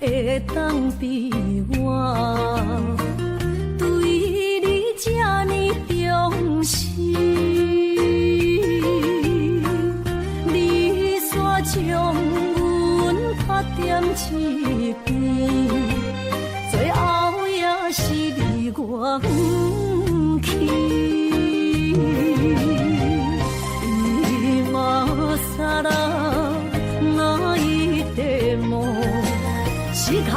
会当比我对你这呢重视，你煞将阮拍点一边，最后也是你我不去。今さら泣いても仕方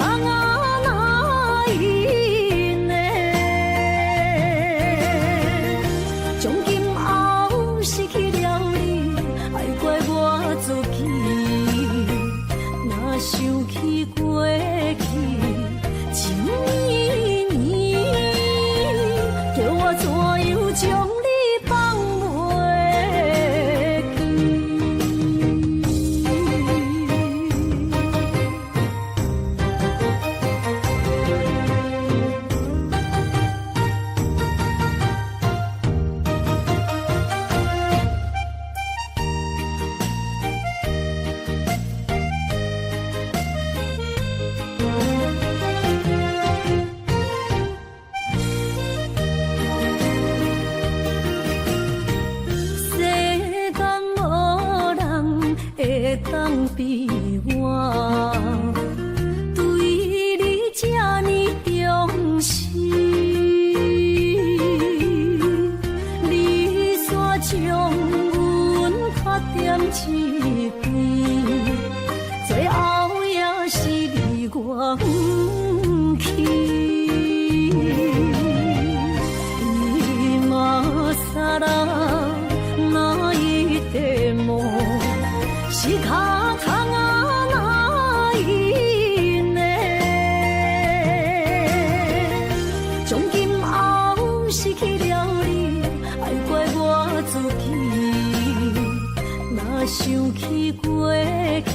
がないね。从今后失去了你，爱怪我自己。若想起过去情绵绵，叫我怎样将你放袂记？会当比我对你这呢重视，你煞将阮拍点一边，最后也是你我不去。今さら泣いても仕方がないね。从今后失去了你，爱怪我自己。若想起过去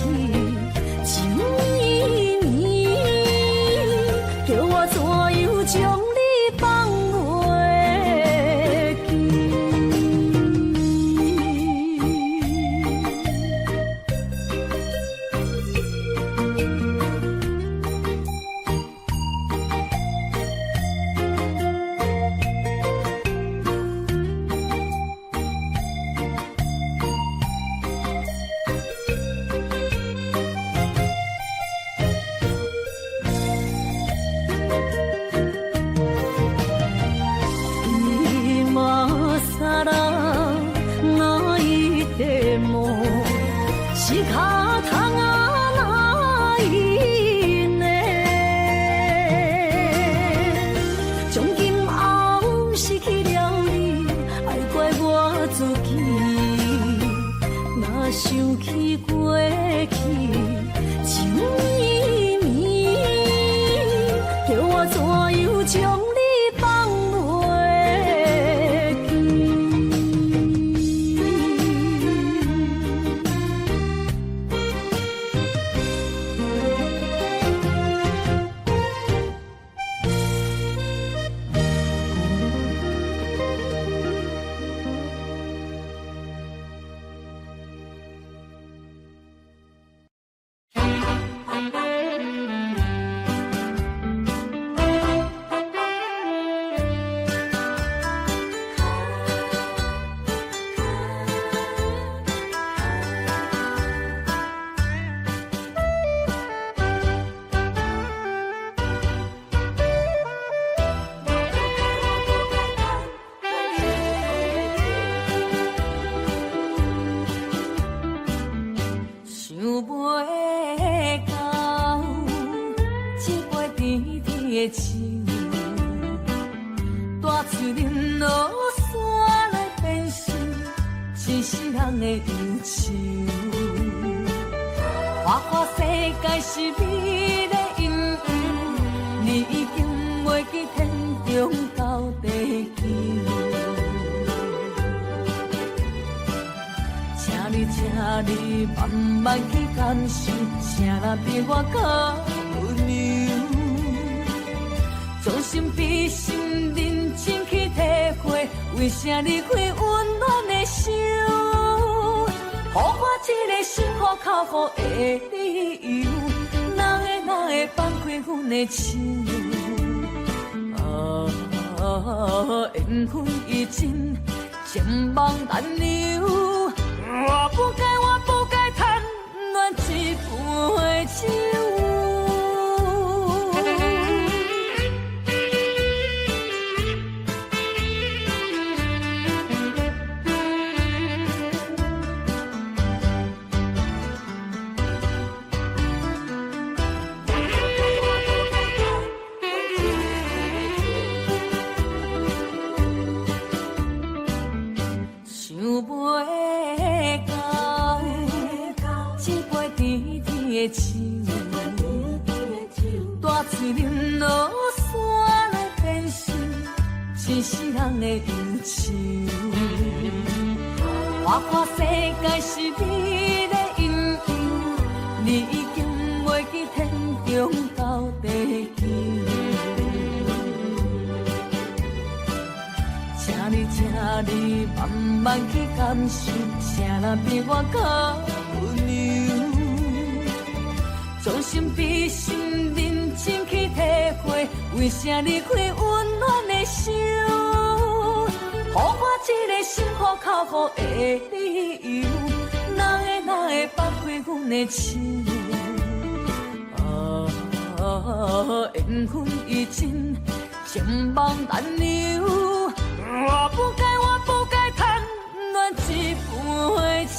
情绵绵，叫我怎样将你放袂记？今さら泣いても仕方がないね。从今后失去了你，爱怪我自己。若想起过去情绵绵，叫我怎样将你放袂记？大嘴林落山来变成一世人的忧愁。花花世界是美的阴影，你已经袂记天中到地球。请你慢慢去感受，谁人比我较温柔？将心比心，认真去体会，为啥离开温暖的手？予我一个幸福靠谱的理由，人的的手。缘分已尽，情梦难留。我不该贪恋一杯酒。大嘴啉落山来变成一世人的忧愁。看看世界是美的阴阳，你已经袂记天中到地球。请你慢慢去感受，谁人比我较温柔？将心比心，认真去体会，为啥离开温暖的手？予我一个心苦口苦的理由，哪会放开阮的手？缘分已尽，情梦难留。我不该贪恋一杯酒。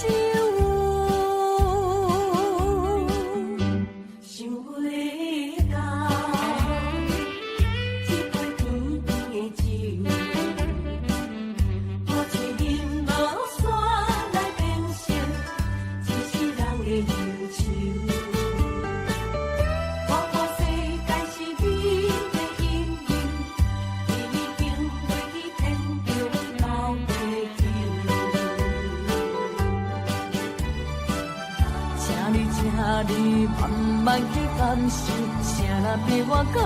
你慢慢去感受，谁人比我较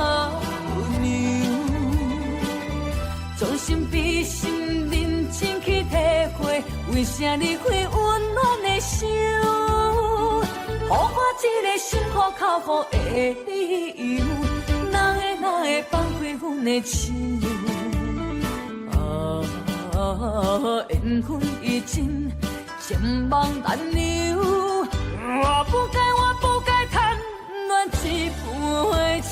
温柔？将心比心，认真去体会，为啥离开温暖的手？予我一个心苦口苦的理由，哪会放开阮的手？缘分已尽，情梦难留。我不该贪恋一杯酒。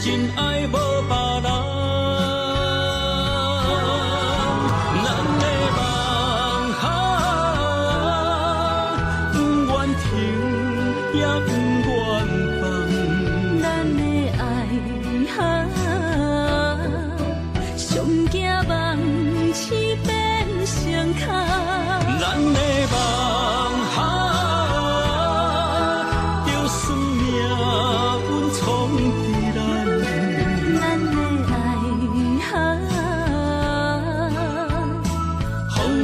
真爱无别人，咱的梦不愿停，也不愿放。咱的爱上惊梦痴变成空。咱的梦就算命运冲。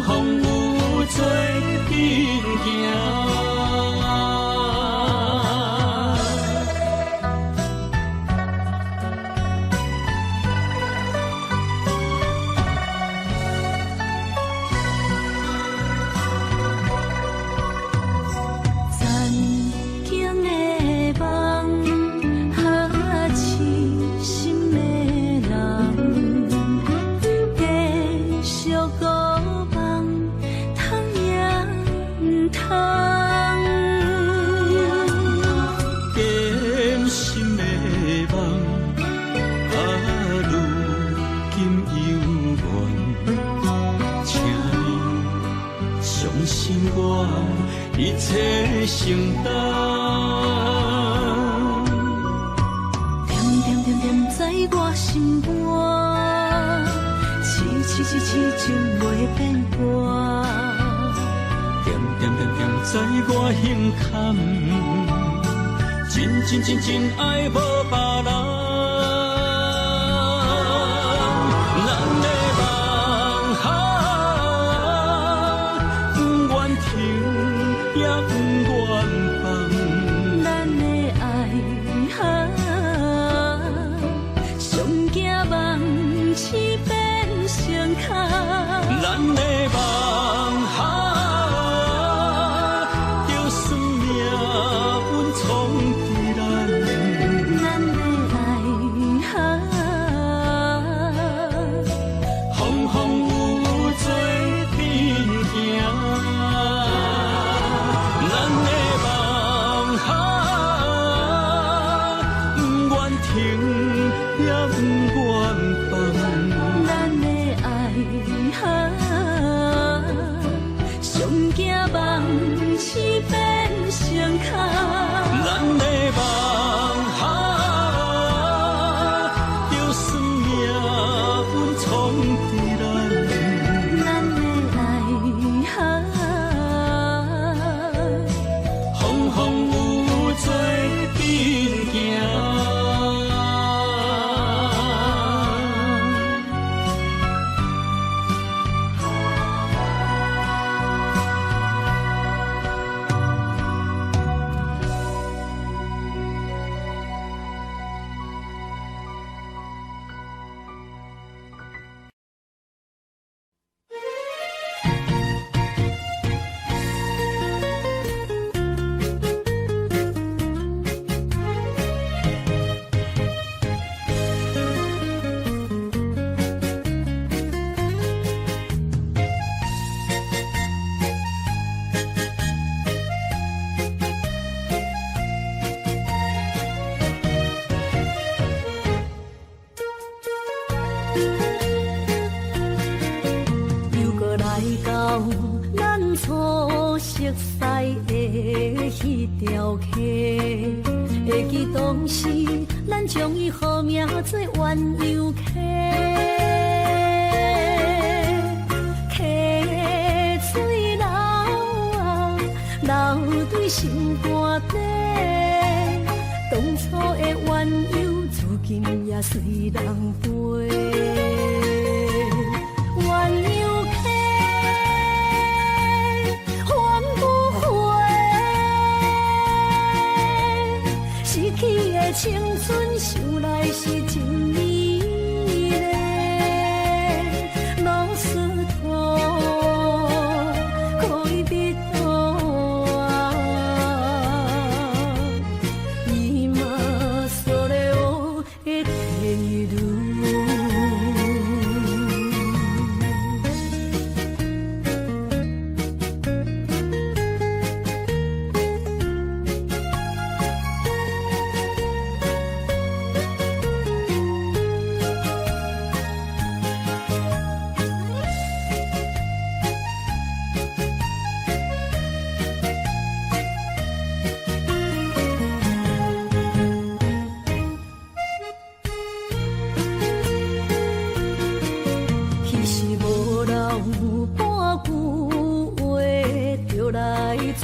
风一切承担。点点点点在我心肝，痴痴痴情袂变卦。点点点点在我心坎，真真真真爱无别人。会记当时，咱将伊号名做鸳鸯溪，溪水流啊，流对心肝底。当初的鸳鸯，如今也随人飞。鸳鸯溪，翻不回。逝去的青春，想来是真美丽。老师徒，可以彼途啊，今所了的天路。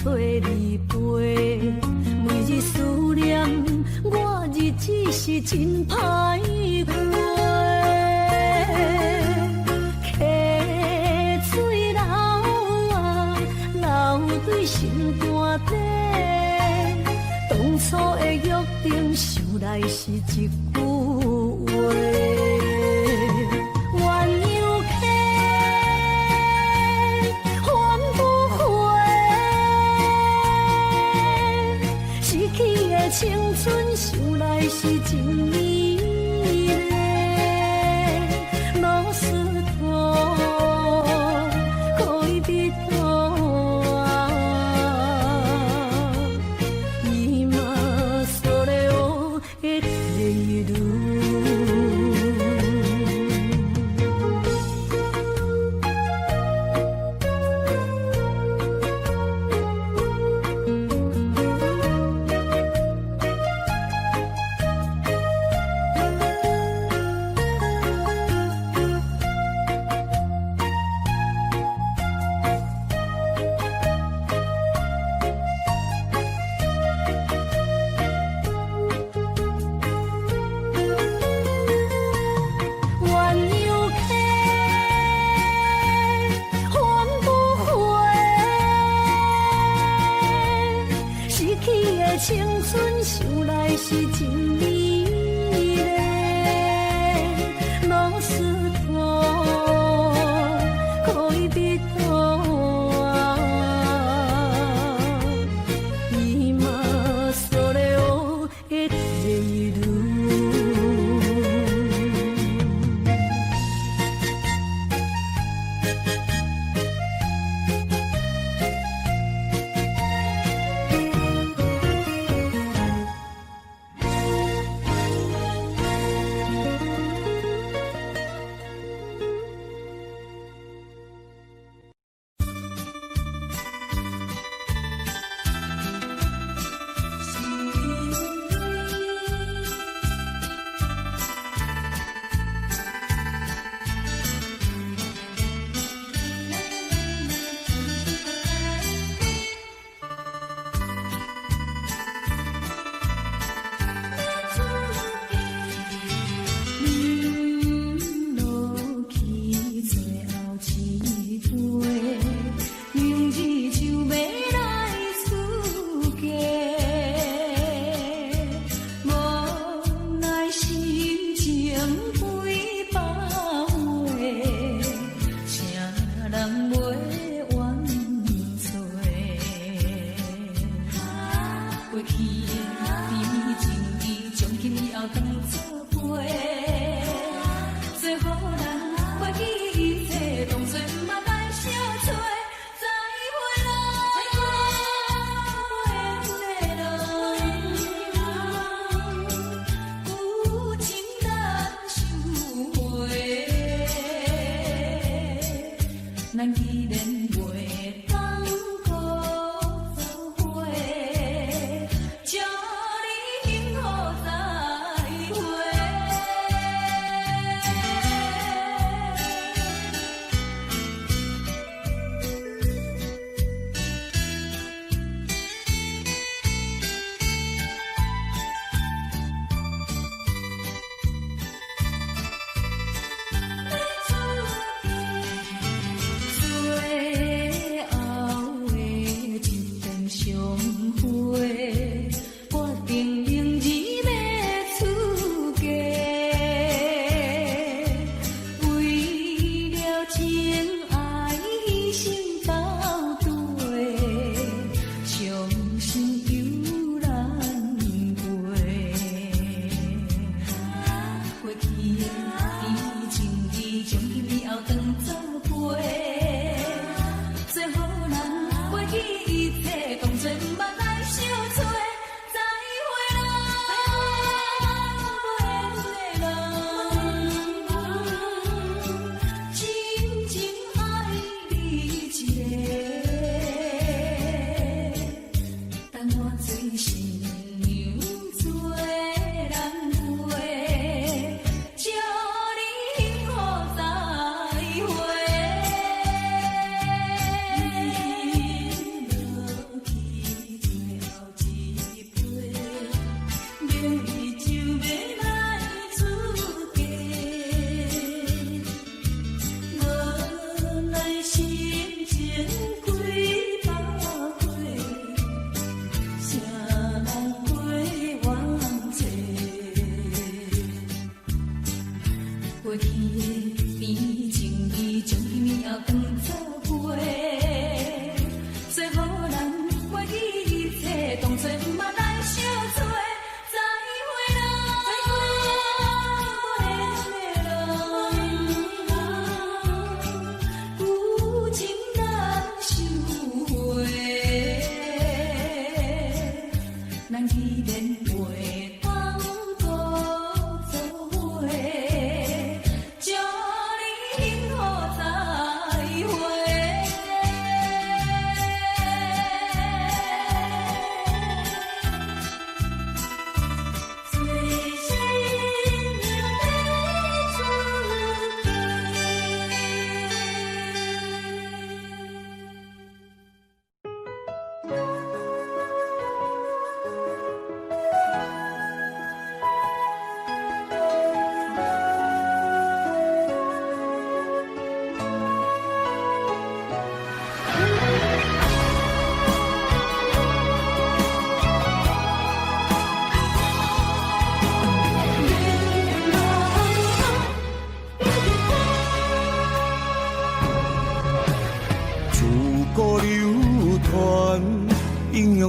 找你陪，每日思念，我日子是真歹过。溪水流啊，流对心肝底。当初的约定，想来是一句话。青春想来是真美丽，老师徒，可以彼途啊，今所了的地路。咱既然袂当搁做伙，祝你幸福再会。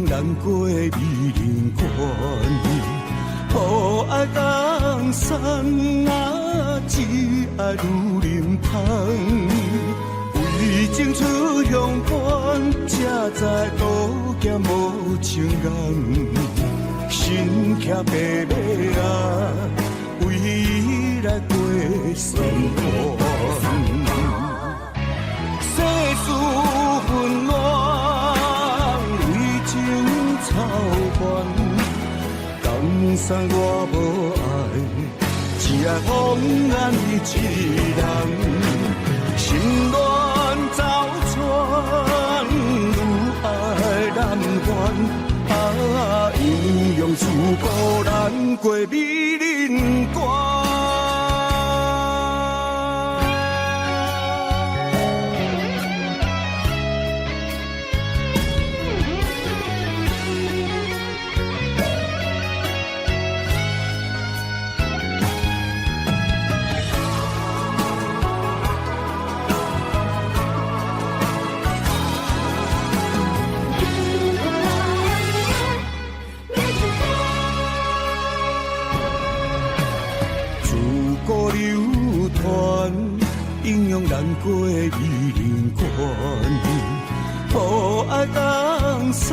难过美人关，雨爱江山啊，只爱女人芳。为情出乡关，才知渡劫无情人。身骑白马啊，为伊来过酸寒。世事纷乱，为情操烦。江山我无爱，只爱风眼伊一人。心乱走船，愈爱难还。啊，英雄自古难过美人关。英雄难过美人关，无爱江山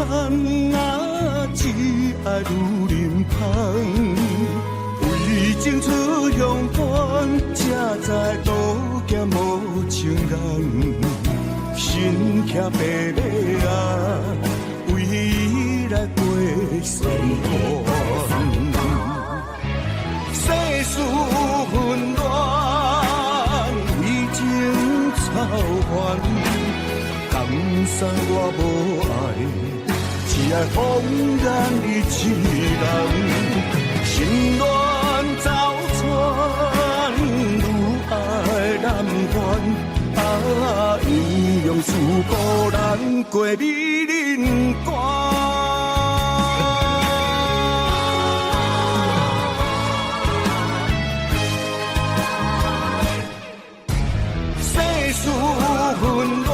啊，只爱女人芳。为情出乡关，才知渡劫无情人。身骑白马啊，为伊来过生活。世事纷乱，为情操烦，甘山我无爱，只爱风染你一人。心乱走船，愈爱难还。啊，鸳鸯事故难过美人关。世事纷乱，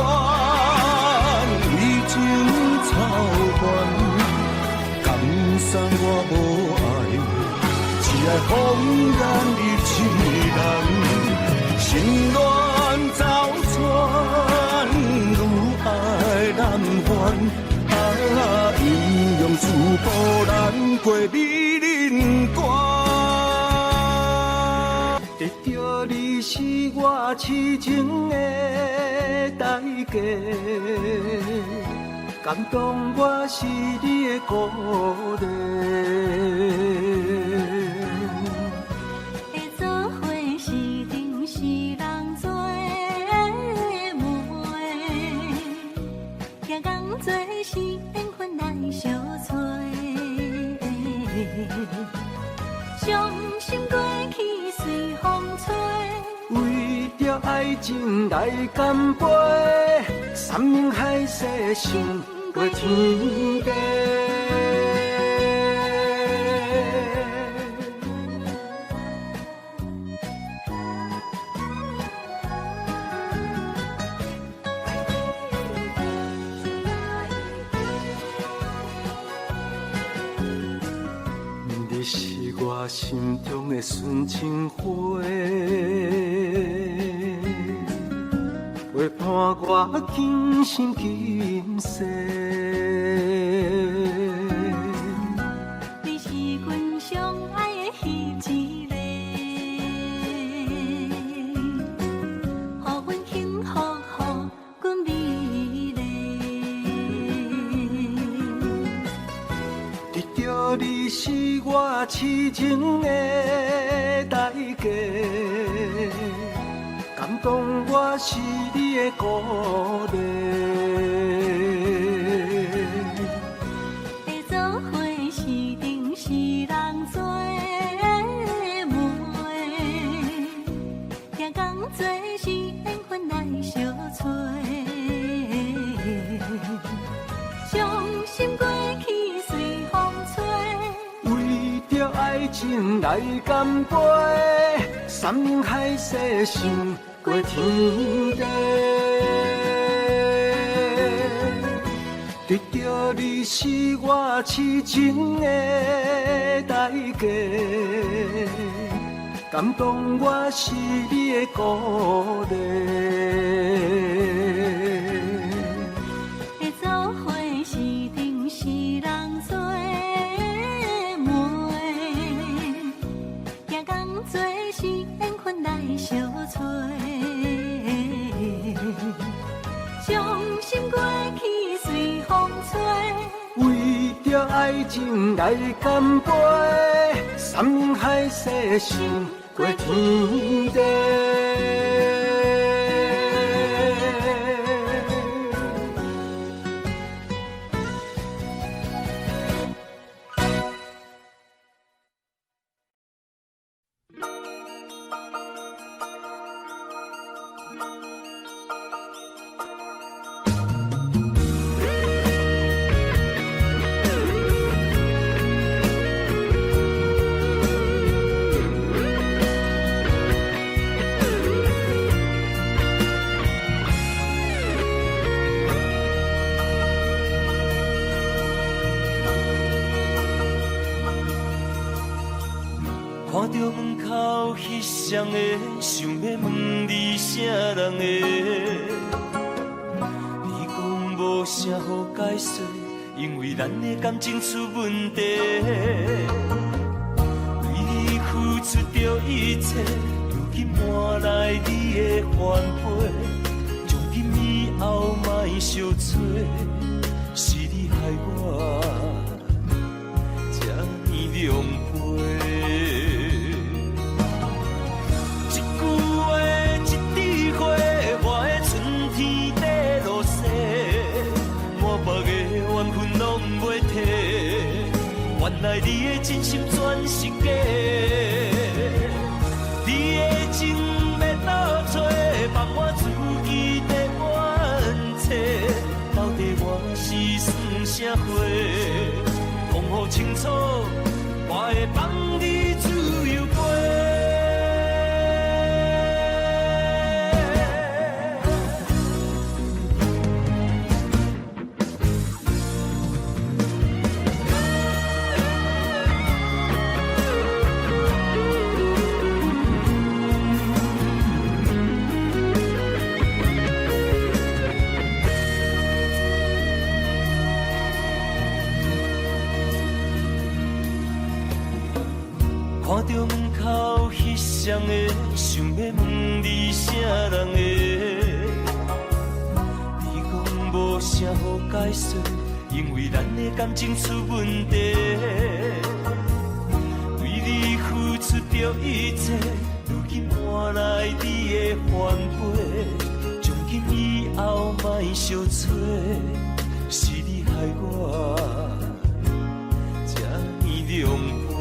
为情操烦，甘山我无爱，只爱风染你一人。心乱走船，愈爱难还。啊，鸳鸯事故难过美人关。得到你是我痴情的代价，感动我是你的鼓励。会做伙是定是人做媒，行工做是缘分来相找。伤心过去随风吹，为着爱情来干杯，山盟海誓想过天地。你是我心中的纯情花，陪伴我今生今世。你是阮上爱的彼一个，予阮幸福，予阮美丽。得到你是我痴情的代价，感动我是你的鼓励。会做伙是定是人做媒，行工做是缘分来相找。伤心过去随风吹，为着爱情来干杯，山盟海誓想过天地。得到你是我痴情的代价，感动我是你的鼓励。会做伙是定是人做媒，行工做是缘分来相找。伤心过去随风吹，为着爱情来干杯，山盟海誓想过天地。看到门口彼双的，想要问你啥人的？你讲无啥好解释，因为咱的感情出问题。为你付出着一切，如今换来你的反悔。从今以后莫相找，是你害我这呢狼狈。一句话，一枝花，我的春天在落雪，满目的缘分拢袂褪。原来你的真心全是假，你的情要倒找，放我自己在怨切。到底我是算啥货？讲好清楚，我会放你自由飞。看到门口彼双的，想要问你啥人的？你讲无啥好解释，因为咱的感情出问题。为你付出着一切，如今换来你的反背。从今以后莫相找，是你害我这呢狼狈。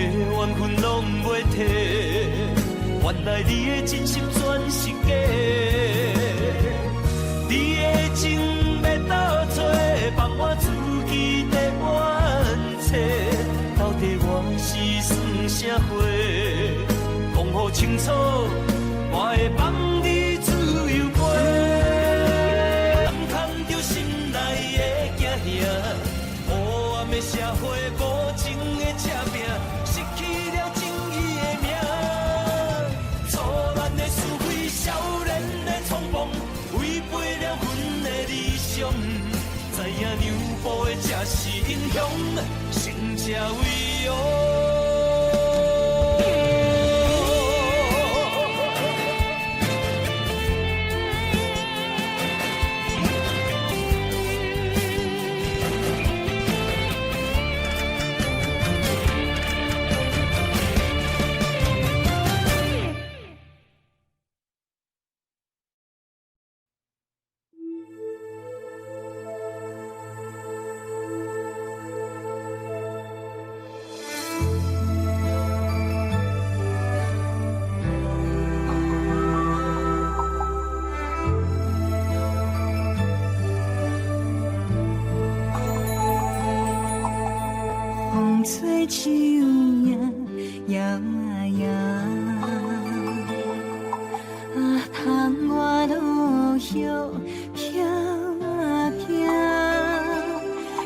缘分拢袂褪，原来你的真心全是假，你的情要倒找，放我自己在怨切。到底我是算啥货？讲好清楚，我会放你自由飞。唔通着心内的惊吓，黑暗的社会，无情的赤壁。知影娘埔的才是英雄，胜者为王。吹树影摇啊摇，窗外落叶飘啊飘，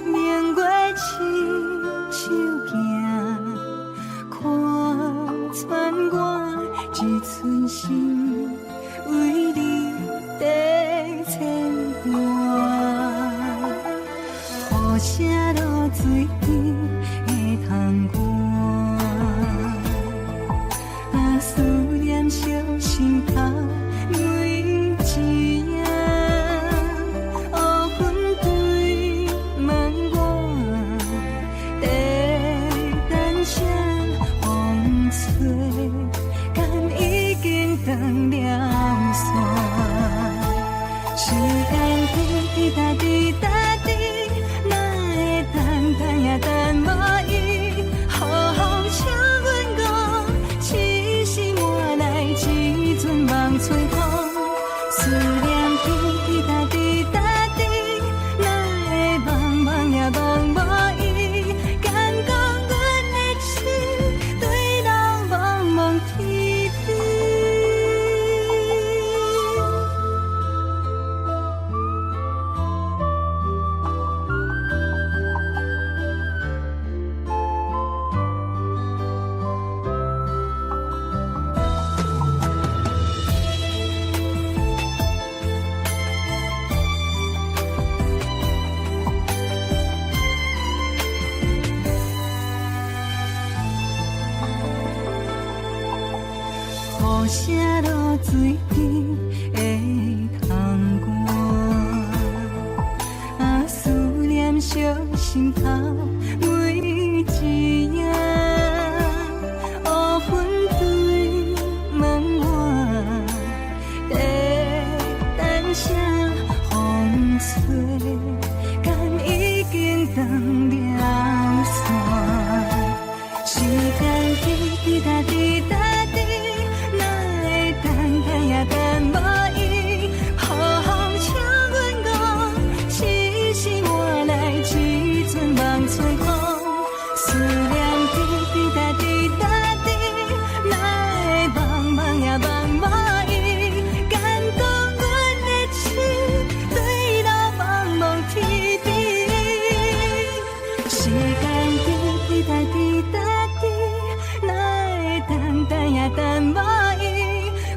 明月亲手行，看穿我一寸心，为你在牵挂，雨声落水边。通看，思念小心头泪一夜。无声露水边的窗外，啊，思念烧心头每一夜，乌云对门外，在等啥风吹，敢已经断了线。时间滴滴答滴答滴，哪会等等也等无伊？好风请阮讲，痴心换来一阵梦吹风。思念滴滴答滴答滴，哪会茫茫也茫无伊？敢讲阮的心对到茫茫天边？时间滴滴答滴答。等等也等无伊，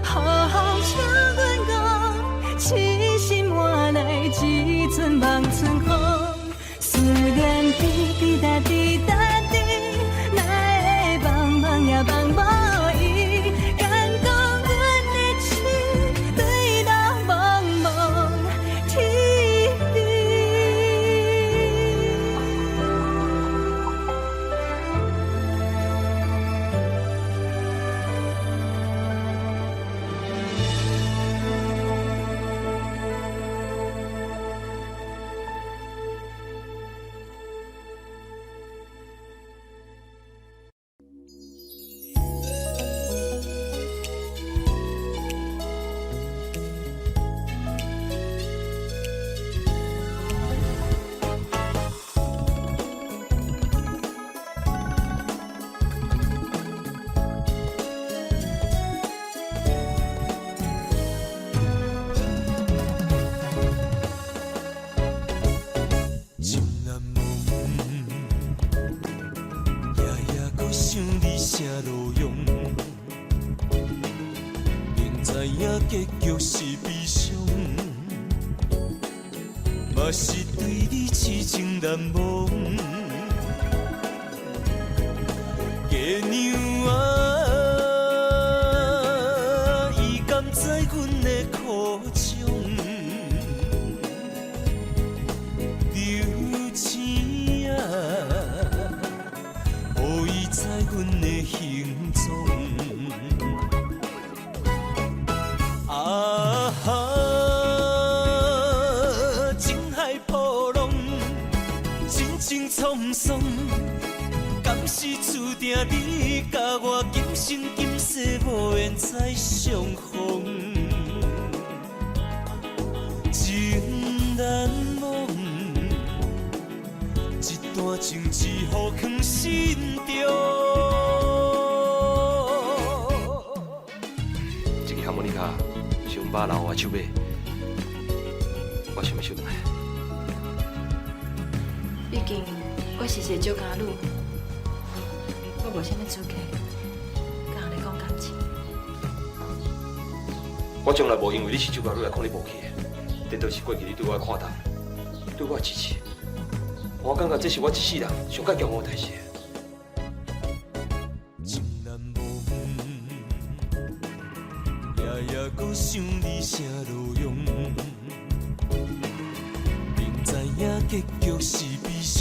好风请阮讲，痴心换来一阵梦春风。思念滴滴答滴答滴，哪会茫茫也茫无伊？敢讲阮的心对到茫茫天边？结局是悲伤，嘛是对你痴情难忘。月娘啊，伊甘知阮的苦衷，流星啊，予伊知阮的行踪。沧桑，敢是注定你甲我今生今世无缘再相逢？情难忘，一段情只好藏心中。这个哈莫尼卡是阮爸留我手买，我想要收回来。毕竟我是一个酒家女，我无啥物资格甲人讲感情。我从来无因为你是酒家女来看你无起的，这都是过去你对我的看待，对我的支持。我感觉这是我一世人上较骄傲的代志。情难忘，夜夜搁想你声路用，明知影结局是悲伤。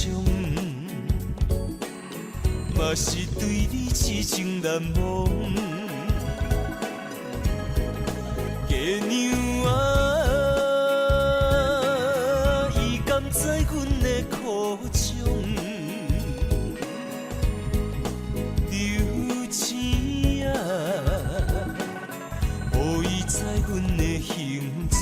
嘛是对你痴情难忘，月娘啊，伊甘知阮的苦衷，流星啊，予伊知阮的行踪。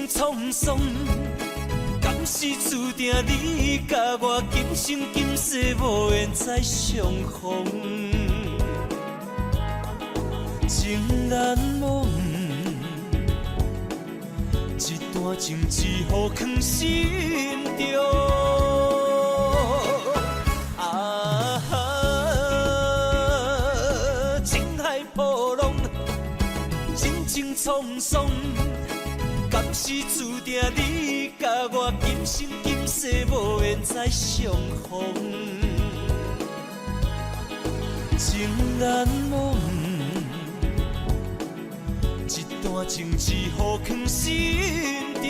沧桑，敢是注定你甲我今生今世无缘再相逢？情难忘，一段情只好藏心中。情海波浪，情情沧桑。敢是注定你甲我今生今世无缘再相逢。情难忘，一段情字互藏心中。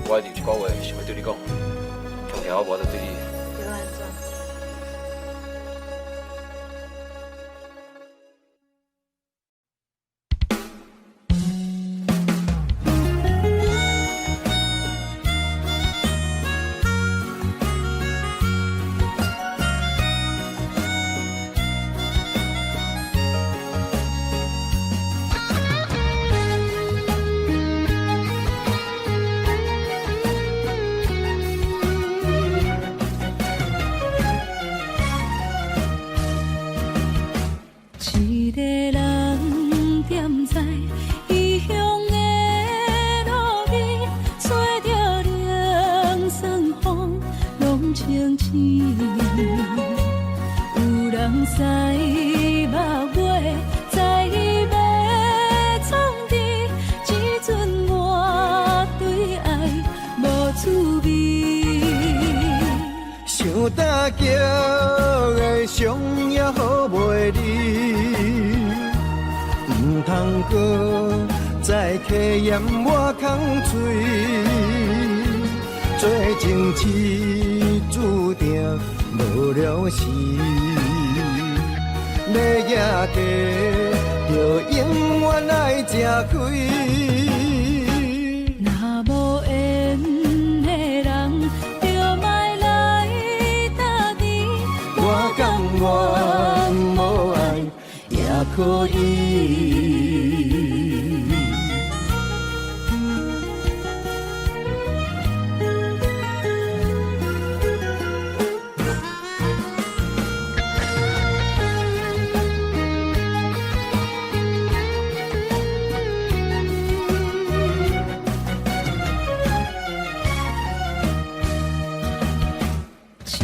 我一定有一句话想要对你讲，从听我无得对你。对我安怎？一个人踮在异乡的路边，吹着凉爽风，拢清醒。有人使目月，在要创治，只准我对爱无滋味。想大桥的伤也好袂离，唔通搁再客嫌我空嘴。做情痴注定无了时，要野地就永远爱吃亏。若无缘的人，就莫来打你。我甘愿无爱也可以。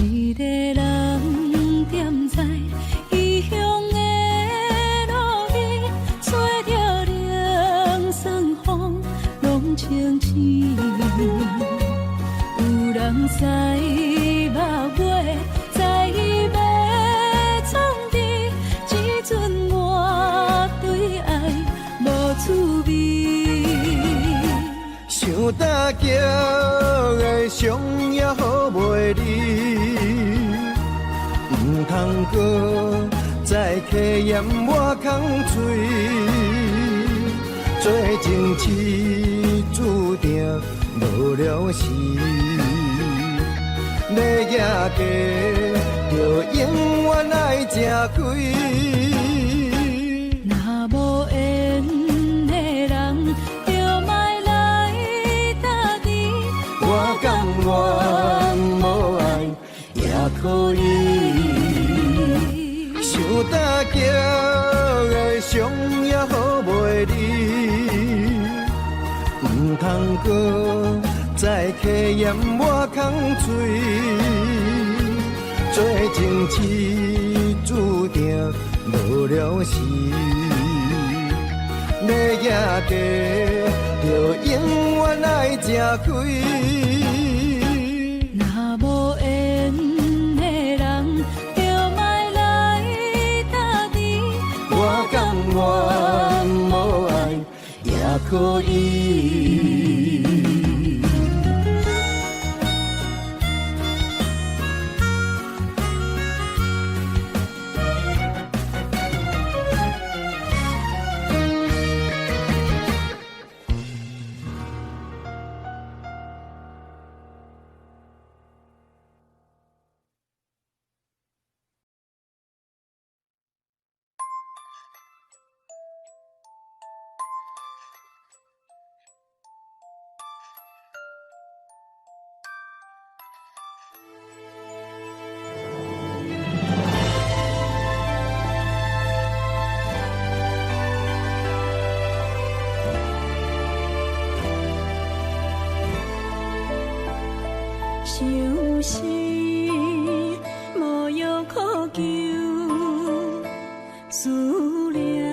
一个人踮在异乡的路边，吹着凉爽风，拢清醒。有人使目月，在要创治，只准我对爱无滋味。想大桥的伤也好袂离，唔通搁再客嫌我空嘴。做情痴注定无了时，要野地就永远爱吃亏。若无缘的人，就莫来打你。我甘愿无爱也可以。想大桥的伤也好袂离，唔通搁再客嫌我空嘴。做情痴注定无了时，要野地就永远爱吃亏。若无缘的人，就莫来打你。我甘愿无爱也可以。想是无药可救，思念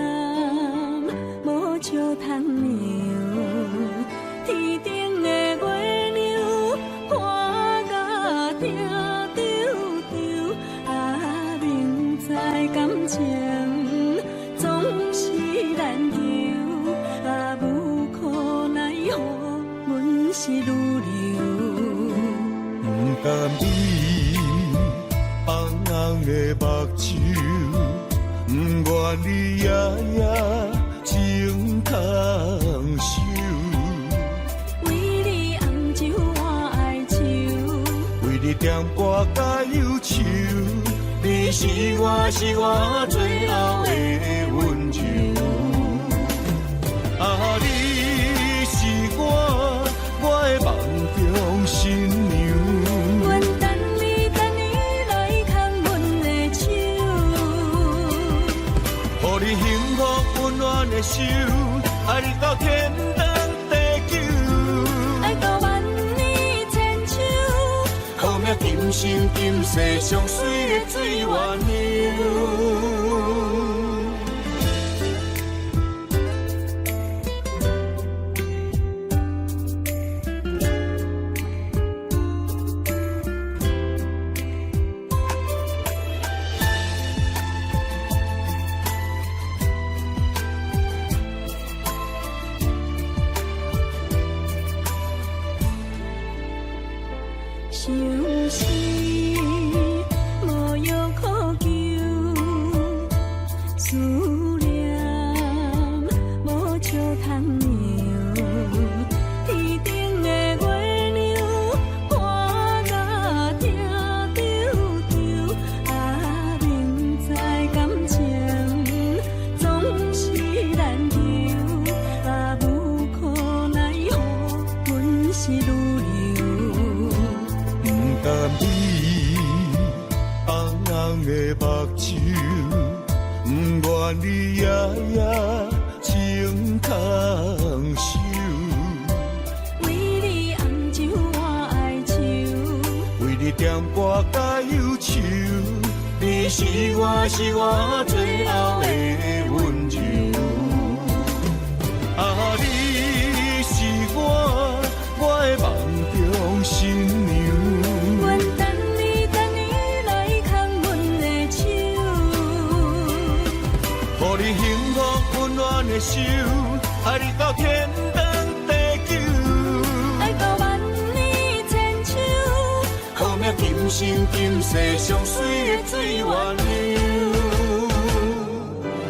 感情总是难求，啊，无可奈何，阮是愈流。不甘你放人的目睭，不愿你夜夜情空守。为你红酒换哀愁，为你点歌甲忧愁，你是我最后的温柔。啊，你是我的梦中新娘。阮等你来牵阮的手，予你幸福温暖的手，爱你到天长地久。爱到万年千秋，好命今生今世上水的水月流。相思无药可救，思念无笑通留。天顶的月亮看甲听丢丢，啊，明知感情总是难求，啊，无可奈何，阮是愈流。不甘你放人的目睭，不愿你夜夜情空守。为你红酒换哀愁，为你点歌甲忧愁，你是我最后的温柔。啊，你是我的梦中新娘。阮等你来牵阮的手，予你幸福温暖的手，爱你到天长地久。爱到万年千秋，好命今生今世上水的水月流。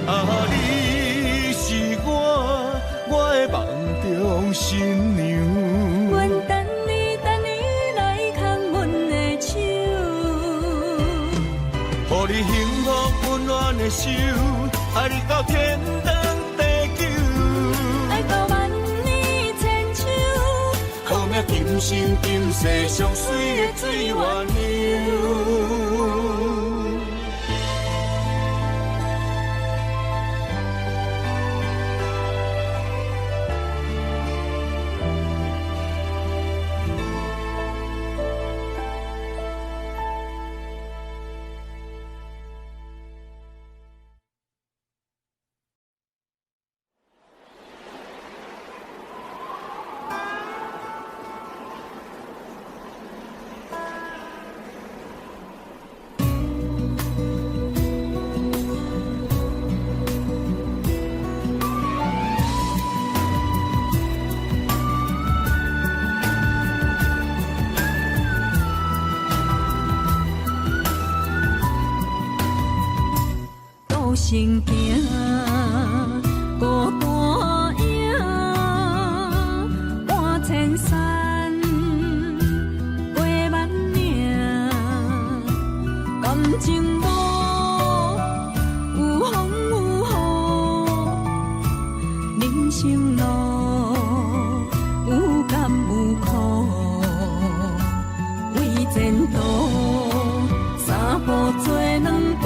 啊，你是我的梦中新娘。阮等你来牵阮的手，予你幸福温暖的手，爱你到天长地久。爱到万年千秋，好命今生今世上水的水月流。心行，孤单影，半千山，过万岭，感情无有风有雨，人生路有甘有苦，为前途三步做两步。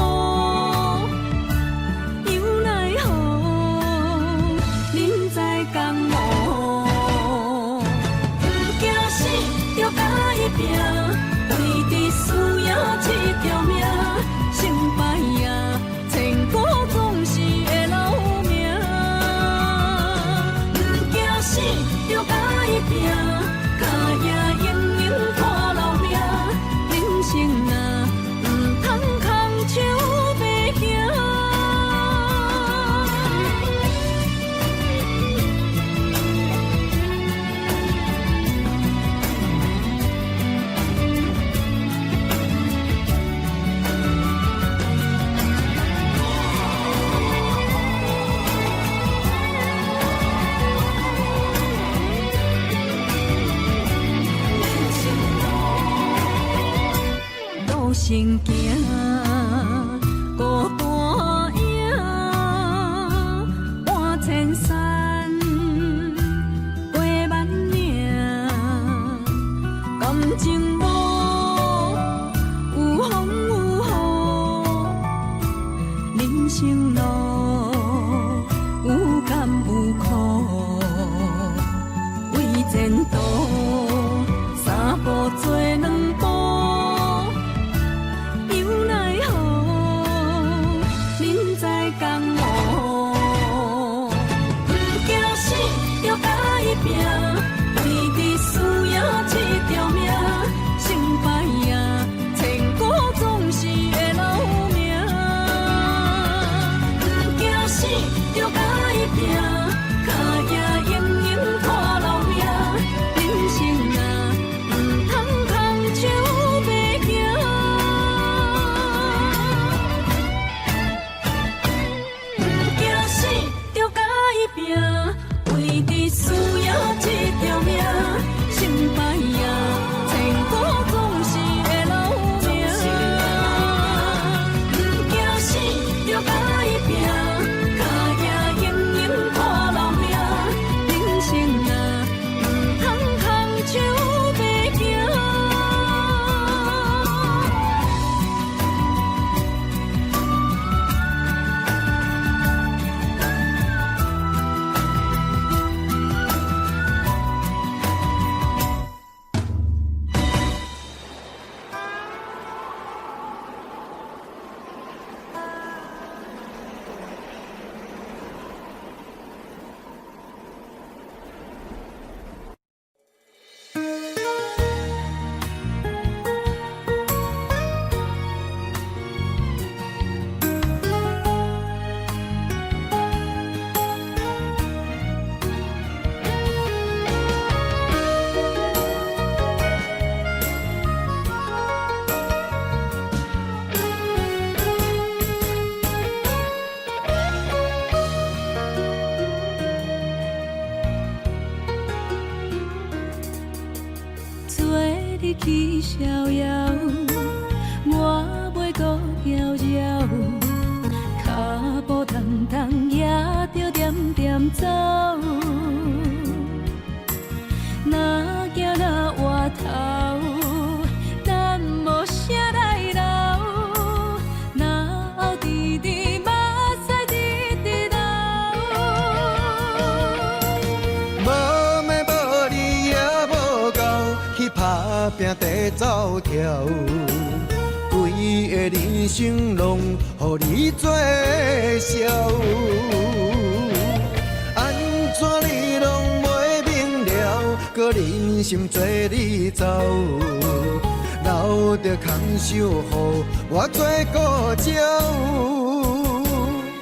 生路有甘有苦，为前途三步做两步，又奈何人在江湖，不惊死就爱拼，为你需要一条命，成败赢，千古总是会留名。不惊死就爱拼，脚也用用看留名。人生啊，唔通空手白行。不惊死就爱拼，为你需要一条命，成败赢，千古总是会留名。不惊死就爱拼，脚也用用看留名。人生啊，唔通空手白行。做你去逍遥，我袂搁遥遥，脚步重重也着点点走。若行若回头，咱无啥来留，若后直直目屎直直流。无命无理也无够，去打拼地走跳，规个人生拢予你做笑。安怎你拢袂明了，搁忍心做你走，留着空手予我做顾鸟。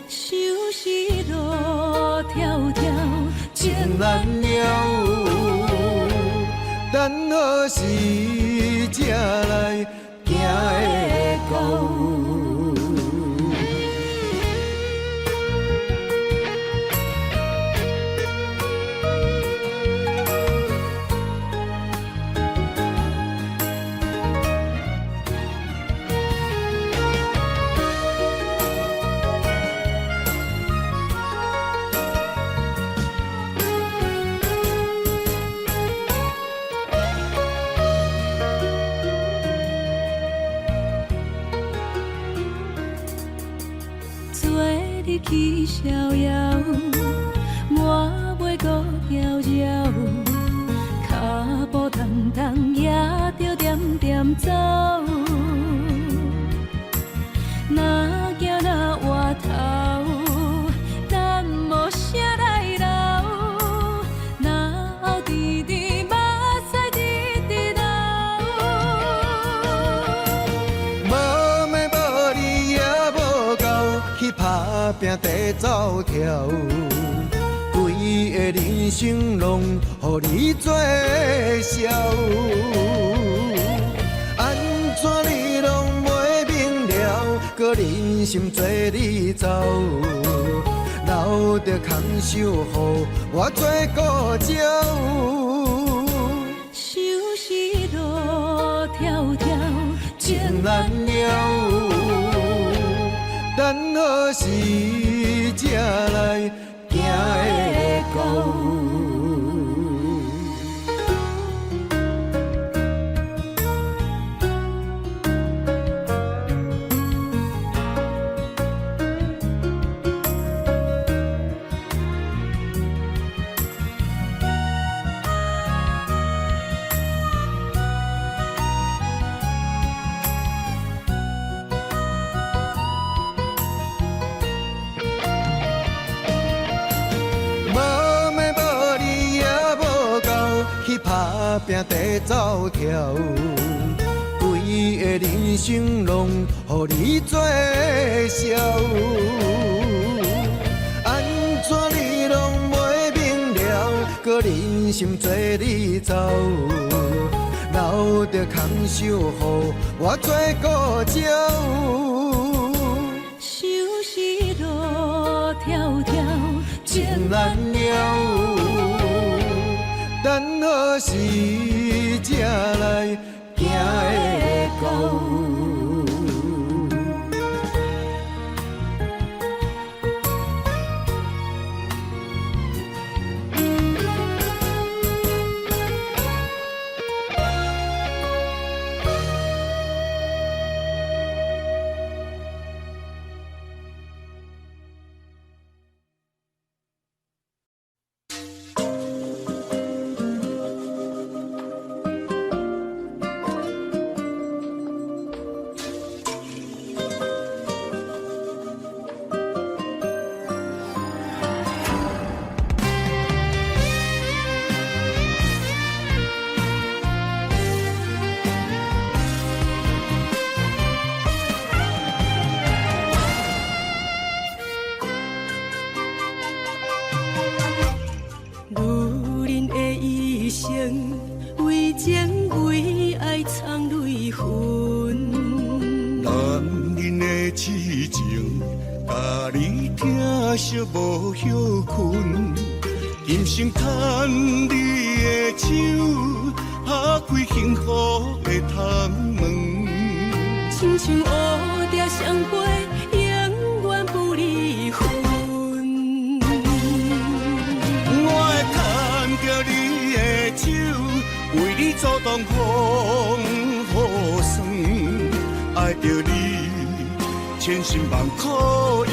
想是路迢迢，情难了，等何时才来行会到？做你去逍遥，我袂搁遥遥，脚步重重也着点点走。若行若回头，咱无啥来留，若后直直目屎直直流。无命无理也无够，去打拼地走跳，规个人生拢予你做笑。安怎你拢袂明了，搁忍心做你走，留着空手予我做顾鸟。想是路迢迢，情难了，等何时才来行会到？拼地走跳，规个人生拢予你做笑。安怎你拢袂明了，搁忍心做你走，留着空手予我做顾鸟。想是路迢迢，情难了，等何时才来行会到？为情为爱藏泪痕，男人的痴情，甲你疼惜无歇困。今生牵你的手，打开幸福的窗门。亲像乌蝶相陪，永远不离分。我会牵着你的手，为你阻挡风雨霜，爱着你，千辛万苦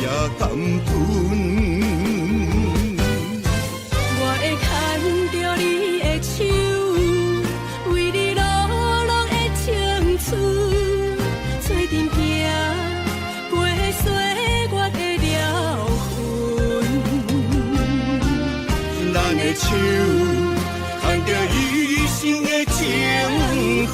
也甘吞。我会牵着你的手，为你流浪的青春，做阵行，陪岁月的疗痕。咱的手，牵着一生的情分。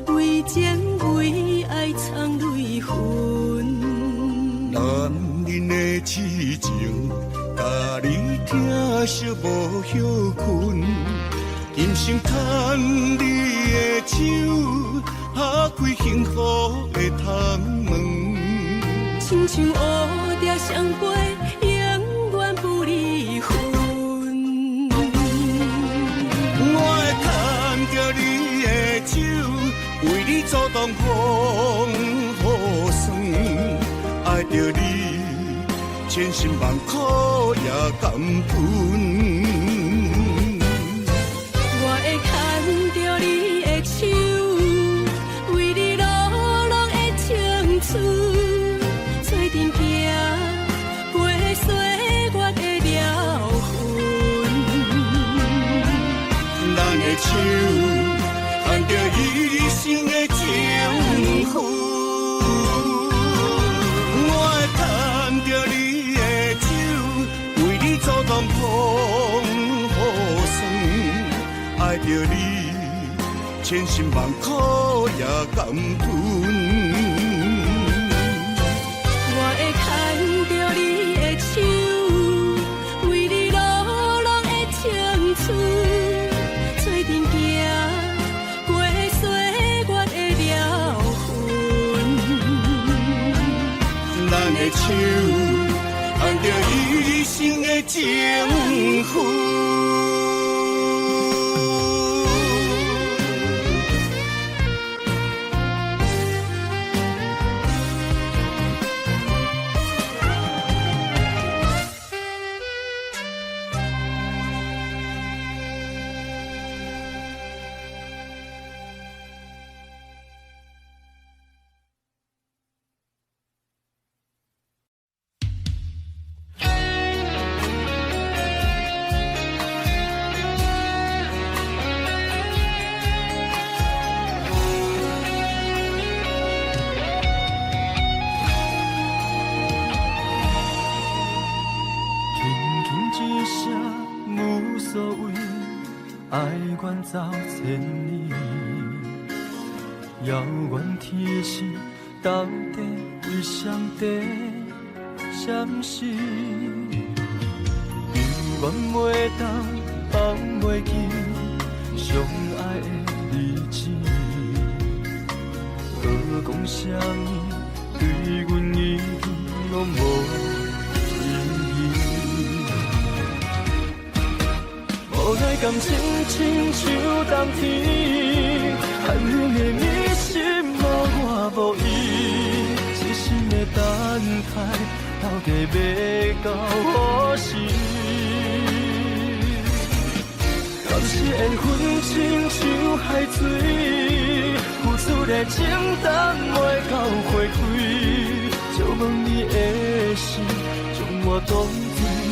为情为爱藏泪痕，男人的痴情，甲你疼惜无歇困。今生牵你的手，打开幸福的窗门。亲像乌蝶相陪，永远不离分。我会牵着你的手，为你阻挡风雨霜，爱着你，千辛万苦也甘吞。我会牵着你的手，为你流浪的青春，做阵行，陪岁月的疗痕。咱的手，牵着一生的情分。我会牵着你的手，为你阻挡风雨霜，爱着你，千辛万苦也甘吞。我会牵着你的手，为你流浪的青春，做阵行，陪岁月的疗痕。咱的手，牵着一生的情分。走千里，遥远天星到底为谁在闪烁？犹原袂当放袂记相爱的日子，何讲啥物对阮已经拢无意义。无奈感情亲像冬天，寒冷的你心无我无伊，痴心的等待到底要到何时？感是缘分亲像海水，付出的情淡袂到花开，就问你的心，将我当作是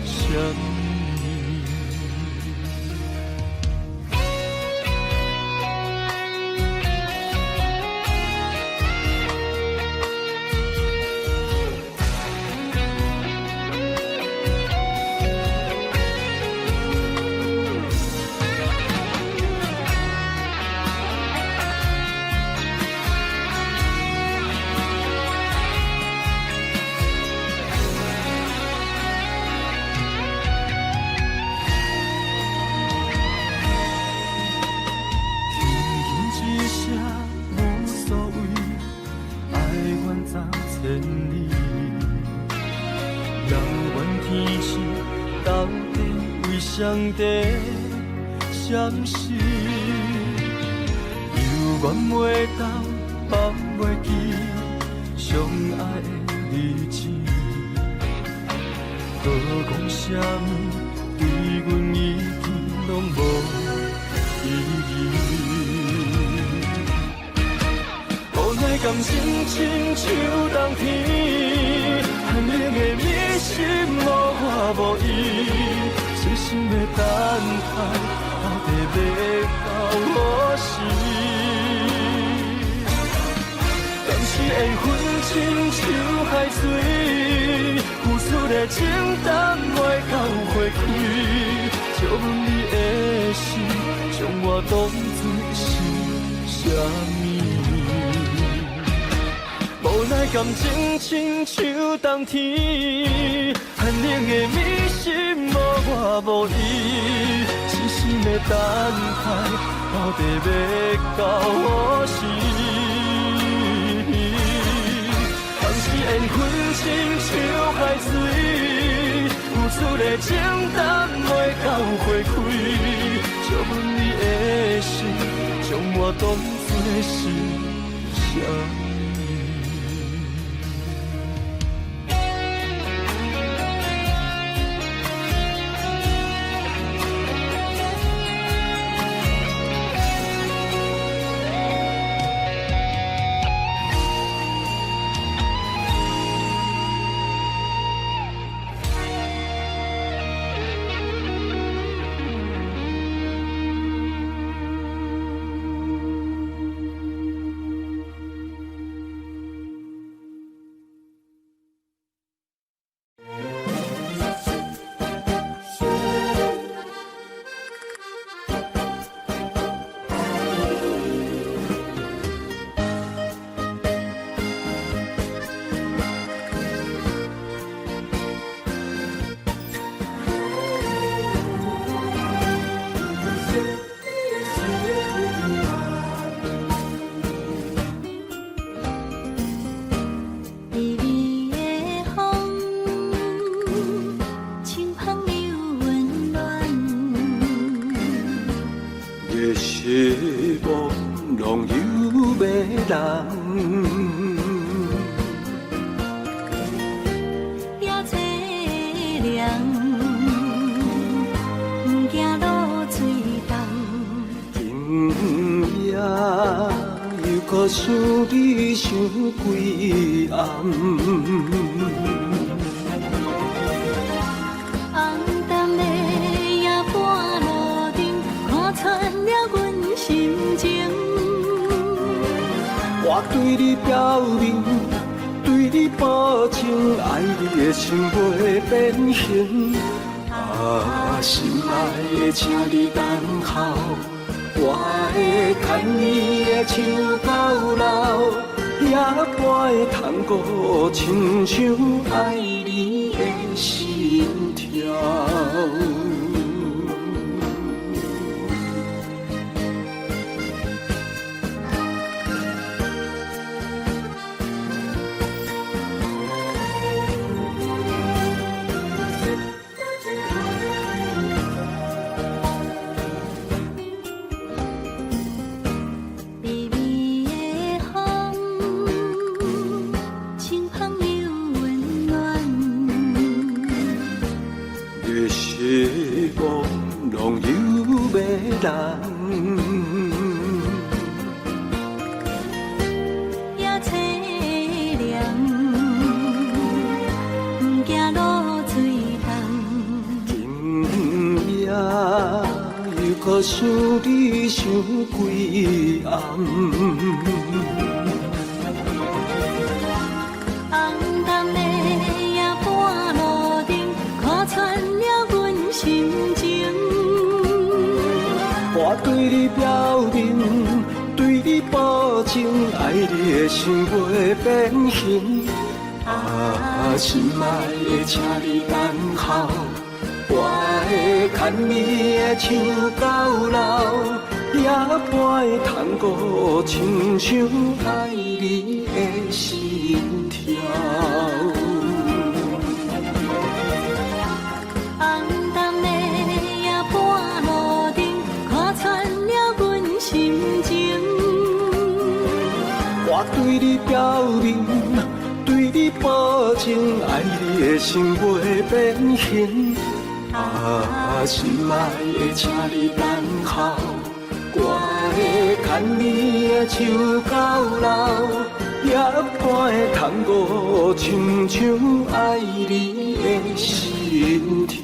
啥物？谁在闪烁？犹原袂当放袂记相爱的日子，何讲啥物对阮已经拢无意义。无奈感情亲像冬天，寒冷的你心无我无伊。痴心的等待，到底要到何时？感是缘分亲像海水，付出的情淡袂到花开，就问你的心，将我当作是啥物？无奈感情亲像冬天，寒冷的你心无我无伊，痴心的等待，到底要到何时？当时缘分亲像海水，付出的情淡袂到花开，就问你的心，将我当作是啥物？想你想几暗，红淡的夜半路灯，看穿了阮心情。我对你表明，对你保证，爱你的心袂变形。心爱的，请你等候，我会牵你的手到老，也陪通过亲像爱你的心跳。也凄凉，不惊露水重。今夜又搁想你想几暗，红淡的夜半路灯，看穿了阮心情。我对你表明，对你保证，爱你的心袂变形。心爱的，请你等候，我会牵你的手到老，也陪通过亲像爱你的心跳。红淡的夜半路灯，看穿了阮心情。我对你表明，对你保证，爱你的心袂变形。心爱的，请你等候，我会牵你的手到老，也陪通过亲像爱你的心跳。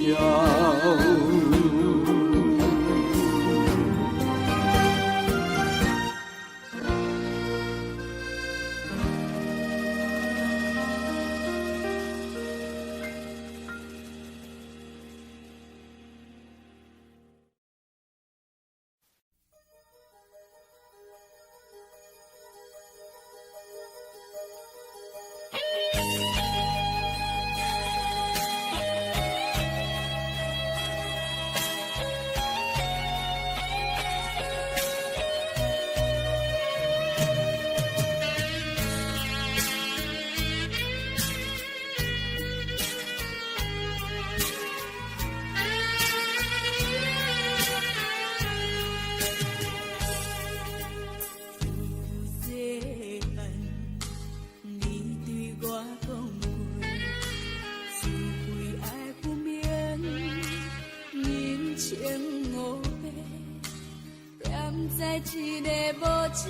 在一个无情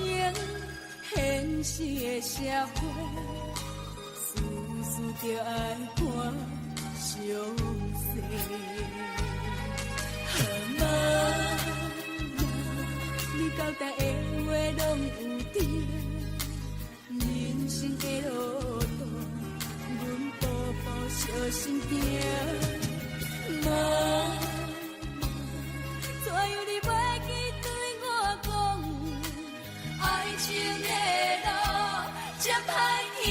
现实的社会，事事就爱看详细。妈妈，你交代的话拢有对，人生的路途，阮步步小心行。妈。怎样你袂记对我讲，爱情的路真歹行。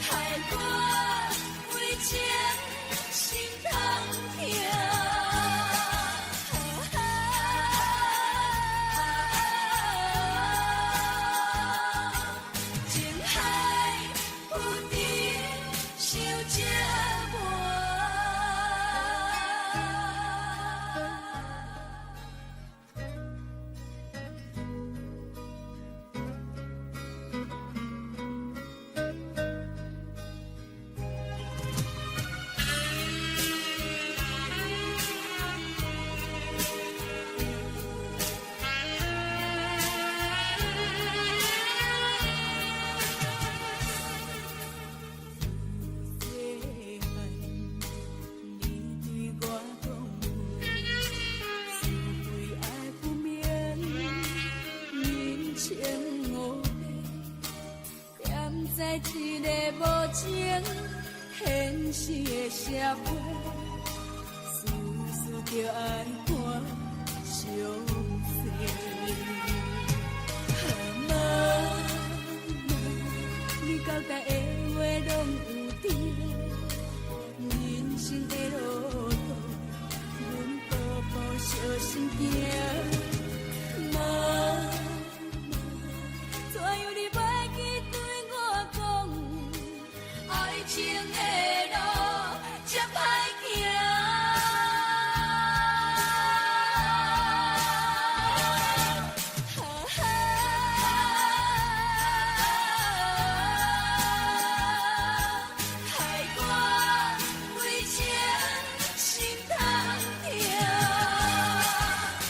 害我为情心痛痛。情海浮沉。无情，现实的社会，事事着爱看相随。妈，你交代的话拢有甜，人生的路途，阮步步小心行。妈。怎样你袂记对我讲，爱情的路这歹行？害我为情心痛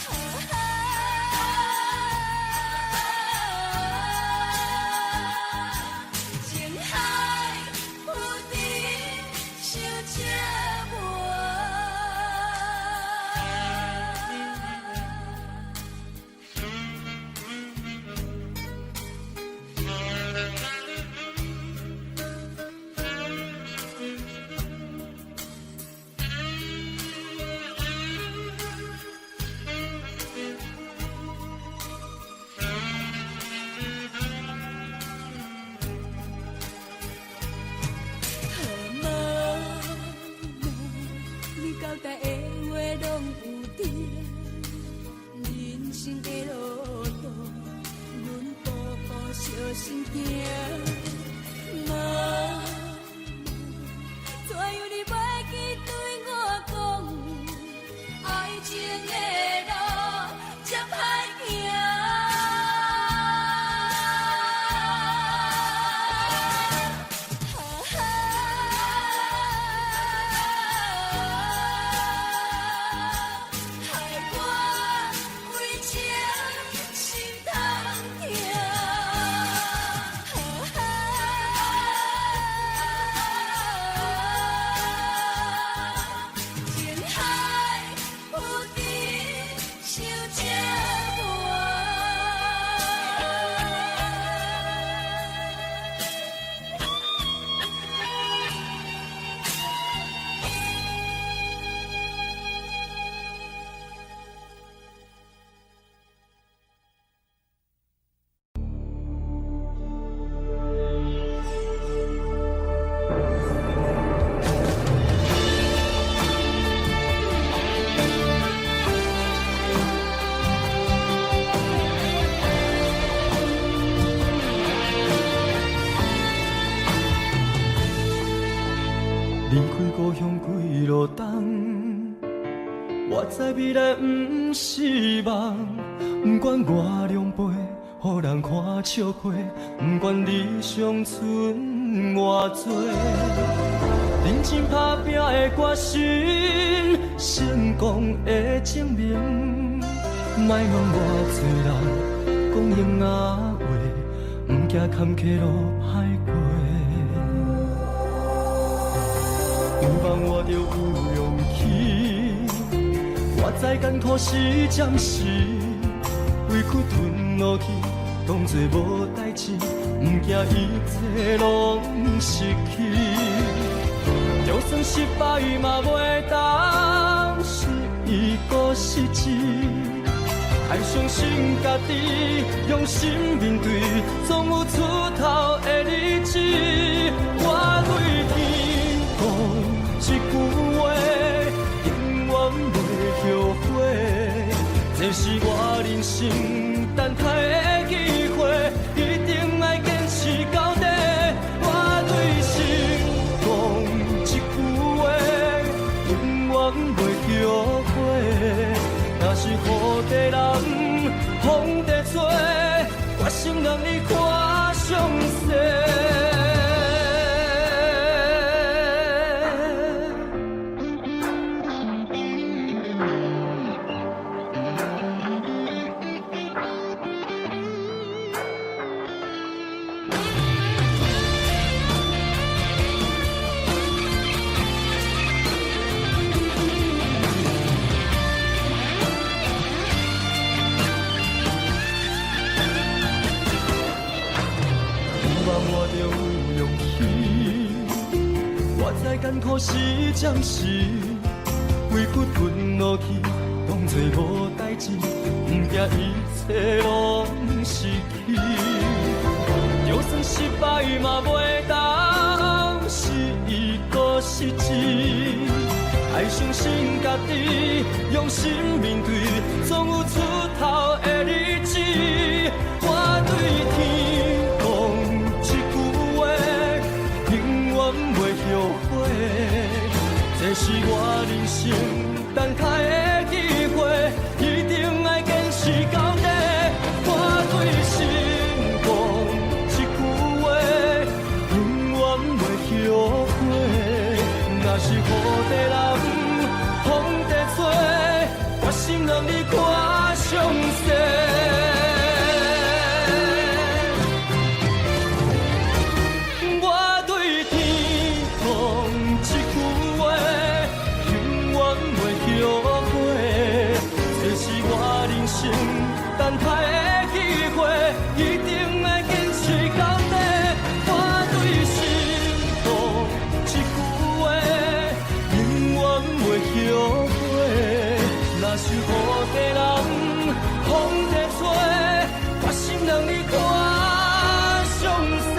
痛。情海浮沉，受折磨。妈，你交代的话拢有甜，人生的路途，阮步步小心行。妈，怎样你袂记对我讲，爱情的路这歹行？害我为情心痛痛。情海浮沉，受折磨。离开故乡几路东，我知未来不是梦。不管我两杯，予人看笑话，不管理想剩偌多，认真打拼的决心，成功的证明。莫问偌多人讲永仔话，不惊坎坷路歹过。有梦我就有勇气，我知艰苦是暂时，委屈吞落去，当作无代志，不惊一切拢失去。就算失败嘛袂当是一个失志，爱相信家己，用心面对，总有出头的日子。我对天讲一句话，永远袂后悔。这是我人生等待的机会，一定要坚持到底。我对心讲一句话，永远袂后悔。若是雨地人，风地吹，决心让你看上世。我知艰苦是暂时，委屈吞落去，当作无代志，不惊一切拢失去。就算失败嘛袂当是一个失志，爱相信家己，用心面对，总有出头的日子。我对天讲一句话，永远袂后悔。这是我人生等待的机会，一定爱坚持到底。我对心讲一句话，永远袂后悔。若是雨地人，风地吹，我心让你看详细。等待的机会，一定爱坚持到底。我对心讲一句话，永远袂后悔。若是雨地人，风地吹，我心让你看详细。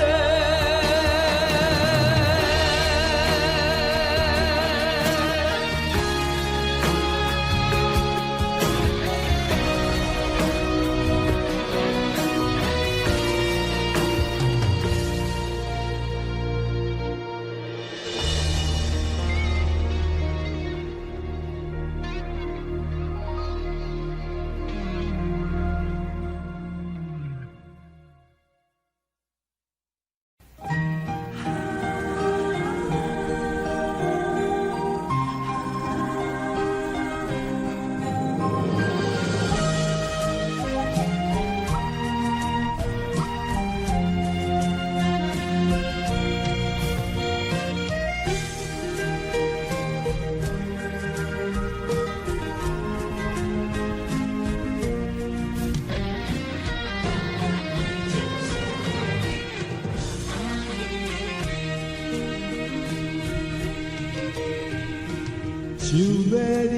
想要离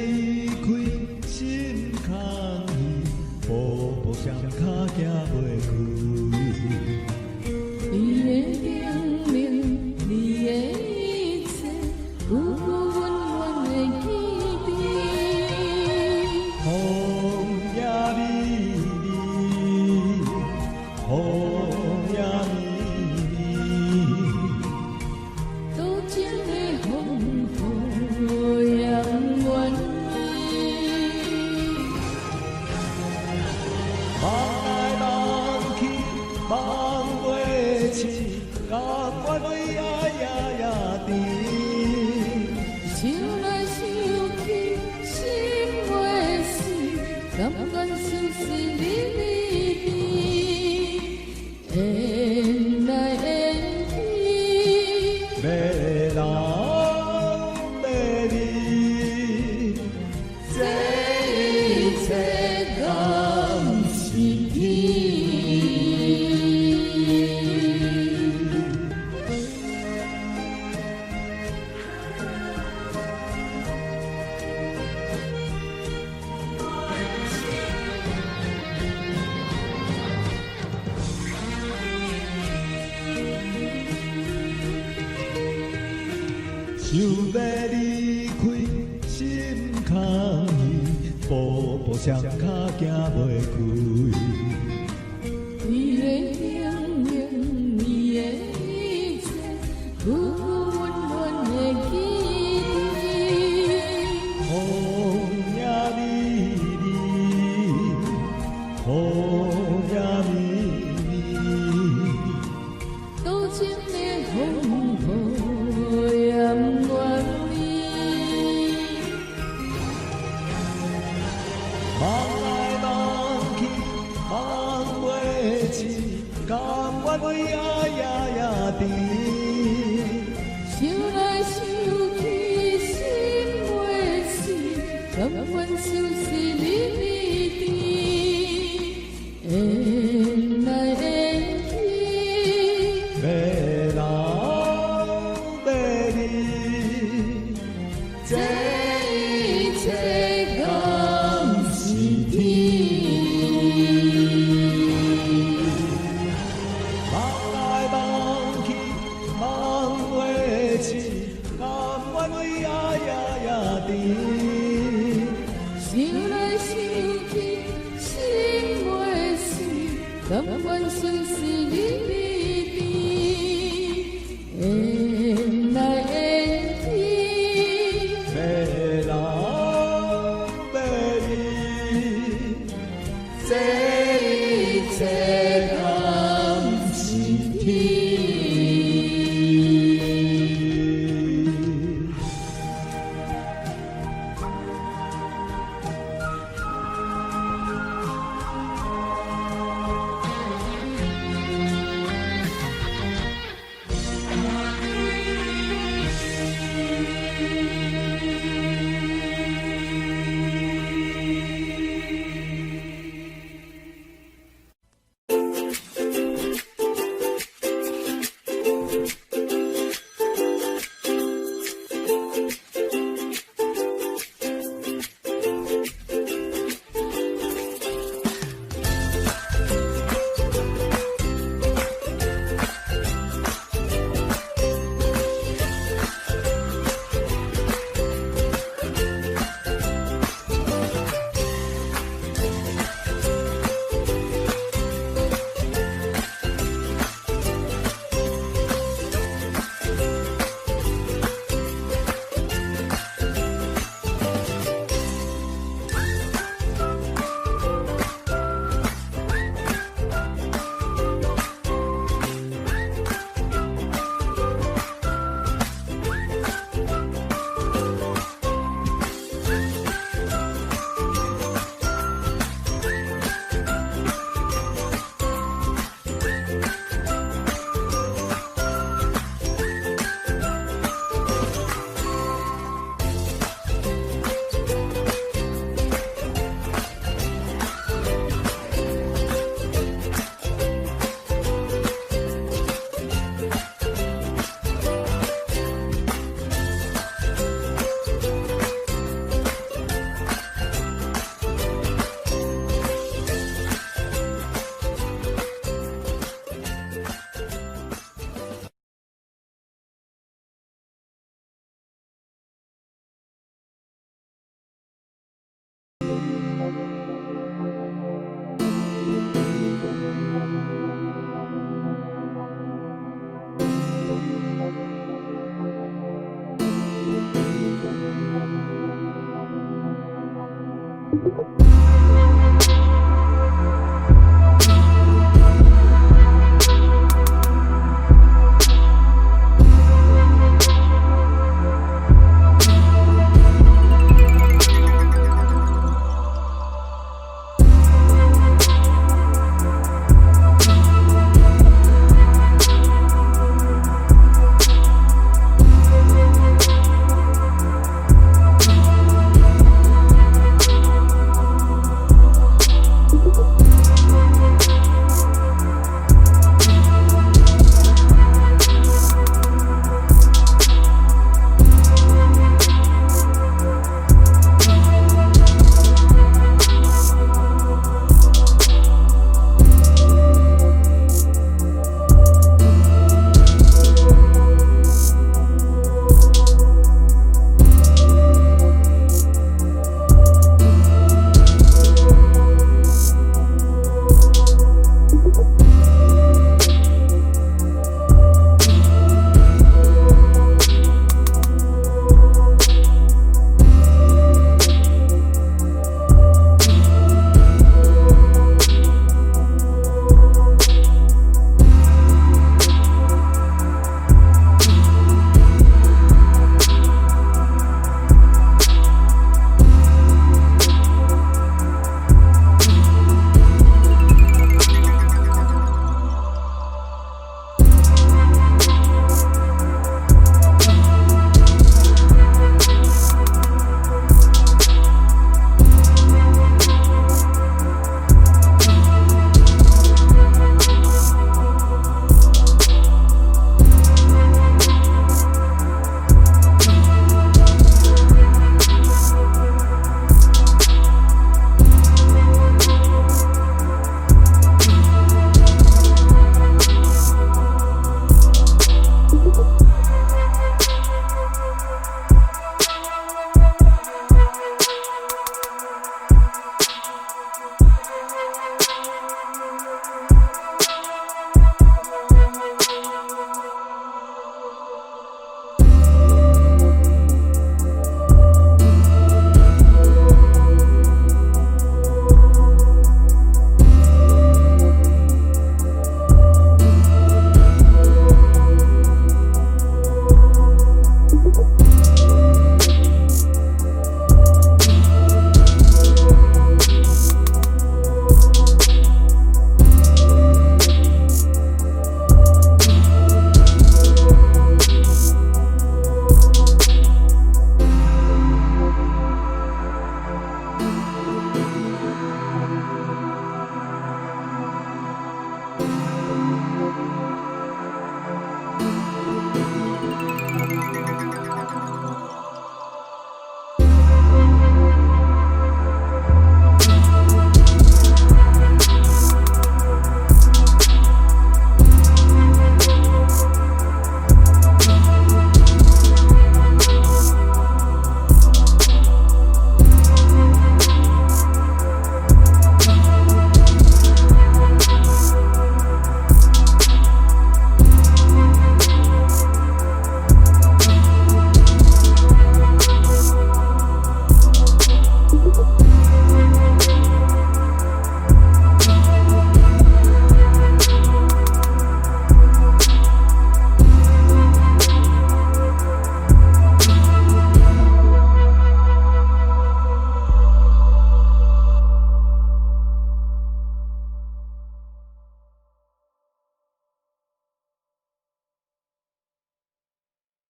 开心空虚，步步双脚行袂开。你的明明，你的一切，有我温暖的记忆。风也美丽，风也美丽，多情的风雨扬远梦来梦去，梦袂醒，甘愿为呀甜。想来想去，心袂死，甘愿相思离离别，缘来缘去。要人要你，这一切甘是天。想要离开心空虚，步步双脚行袂开。你的明明，你的一切，有我温暖的记忆。风也美丽，风也美丽，多情的风雨扬远梦来梦去，梦袂醒，甘愿为呀甜。想来想去，心袂死，甘愿相思离离别，缘来缘去。要人要你。